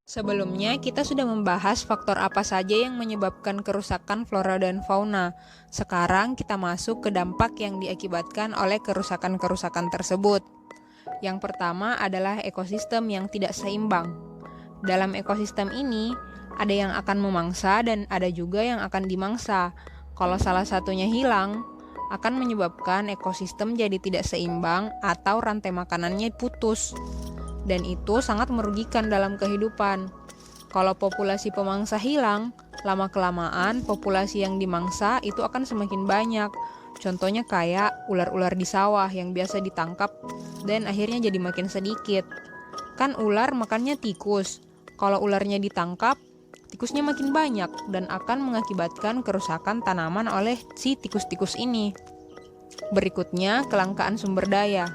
Sebelumnya, kita sudah membahas faktor apa saja yang menyebabkan kerusakan flora dan fauna. Sekarang kita masuk ke dampak yang diakibatkan oleh kerusakan-kerusakan tersebut. Yang pertama adalah ekosistem yang tidak seimbang. Dalam ekosistem ini, ada yang akan memangsa dan ada juga yang akan dimangsa. Kalau salah satunya hilang, akan menyebabkan ekosistem jadi tidak seimbang atau rantai makanannya putus. Dan itu sangat merugikan dalam kehidupan. Kalau populasi pemangsa hilang, lama-kelamaan populasi yang dimangsa itu akan semakin banyak. Contohnya kayak ular-ular di sawah yang biasa ditangkap dan akhirnya jadi makin sedikit. Kan ular makannya tikus. Kalau ularnya ditangkap, tikusnya makin banyak dan akan mengakibatkan kerusakan tanaman oleh si tikus-tikus ini. Berikutnya, kelangkaan sumber daya.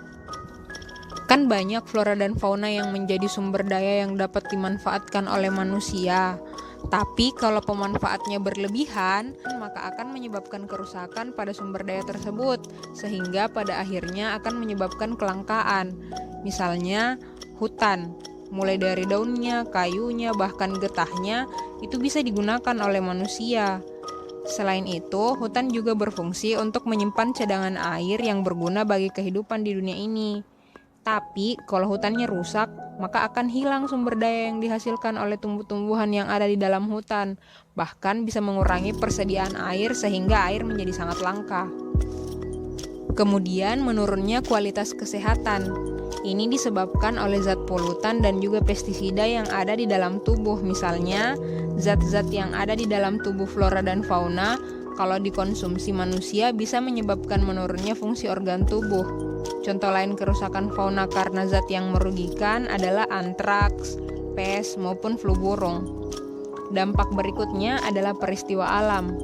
Kan banyak flora dan fauna yang menjadi sumber daya yang dapat dimanfaatkan oleh manusia. Tapi kalau pemanfaatnya berlebihan, maka akan menyebabkan kerusakan pada sumber daya tersebut, sehingga pada akhirnya akan menyebabkan kelangkaan. Misalnya, hutan. Mulai dari daunnya, kayunya, bahkan getahnya, itu bisa digunakan oleh manusia. Selain itu, hutan juga berfungsi untuk menyimpan cadangan air yang berguna bagi kehidupan di dunia ini. Tapi, kalau hutannya rusak, maka akan hilang sumber daya yang dihasilkan oleh tumbuh-tumbuhan yang ada di dalam hutan. Bahkan bisa mengurangi persediaan air sehingga air menjadi sangat langka. Kemudian, menurunnya kualitas kesehatan. Ini disebabkan oleh zat polutan dan juga pestisida yang ada di dalam tubuh. Misalnya, zat-zat yang ada di dalam tubuh flora dan fauna kalau dikonsumsi manusia bisa menyebabkan menurunnya fungsi organ tubuh. Contoh lain kerusakan fauna karena zat yang merugikan adalah antraks, pes, maupun flu burung. Dampak berikutnya adalah peristiwa alam.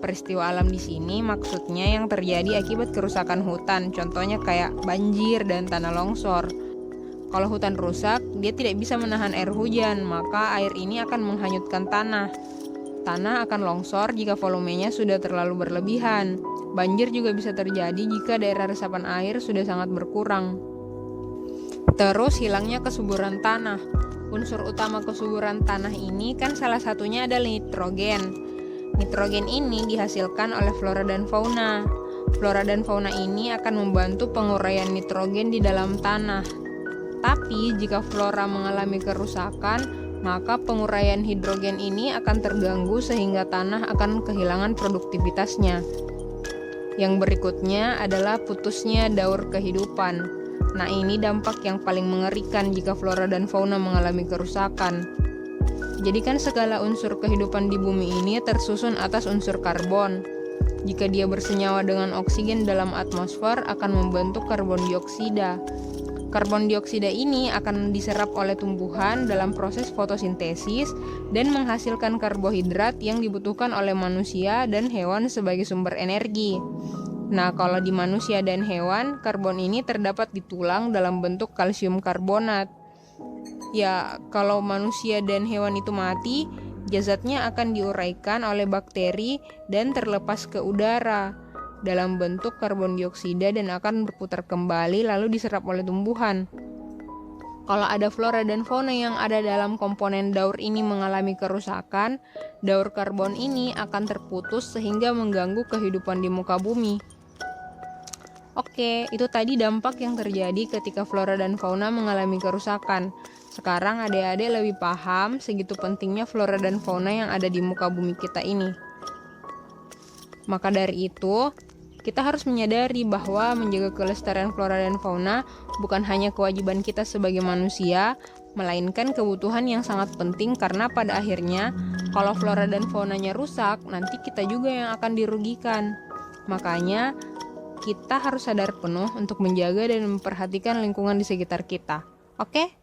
Peristiwa alam di sini maksudnya yang terjadi akibat kerusakan hutan, contohnya kayak banjir dan tanah longsor. Kalau hutan rusak, dia tidak bisa menahan air hujan, maka air ini akan menghanyutkan tanah. Tanah akan longsor jika volumenya sudah terlalu berlebihan. Banjir juga bisa terjadi jika daerah resapan air sudah sangat berkurang. Terus hilangnya kesuburan tanah. Unsur utama kesuburan tanah ini kan salah satunya adalah nitrogen. Nitrogen ini dihasilkan oleh flora dan fauna. Flora dan fauna ini akan membantu penguraian nitrogen di dalam tanah. Tapi jika flora mengalami kerusakan, maka penguraian hidrogen ini akan terganggu sehingga tanah akan kehilangan produktivitasnya. Yang berikutnya adalah putusnya daur kehidupan. Nah, ini dampak yang paling mengerikan jika flora dan fauna mengalami kerusakan. Jadi kan segala unsur kehidupan di bumi ini tersusun atas unsur karbon. Jika dia bersenyawa dengan oksigen dalam atmosfer akan membentuk karbon dioksida. Karbon dioksida ini akan diserap oleh tumbuhan dalam proses fotosintesis dan menghasilkan karbohidrat yang dibutuhkan oleh manusia dan hewan sebagai sumber energi. Nah, kalau di manusia dan hewan, karbon ini terdapat di tulang dalam bentuk kalsium karbonat. Ya, kalau manusia dan hewan itu mati, jasadnya akan diuraikan oleh bakteri dan terlepas ke udara dalam bentuk karbon dioksida dan akan berputar kembali lalu diserap oleh tumbuhan. Kalau ada flora dan fauna yang ada dalam komponen daur ini mengalami kerusakan, daur karbon ini akan terputus sehingga mengganggu kehidupan di muka bumi. Oke, itu tadi dampak yang terjadi ketika flora dan fauna mengalami kerusakan. Sekarang adik-adik lebih paham segitu pentingnya flora dan fauna yang ada di muka bumi kita ini. Maka dari itu, kita harus menyadari bahwa menjaga kelestarian flora dan fauna bukan hanya kewajiban kita sebagai manusia, melainkan kebutuhan yang sangat penting karena pada akhirnya, kalau flora dan faunanya rusak, nanti kita juga yang akan dirugikan. Makanya, kita harus sadar penuh untuk menjaga dan memperhatikan lingkungan di sekitar kita. Oke?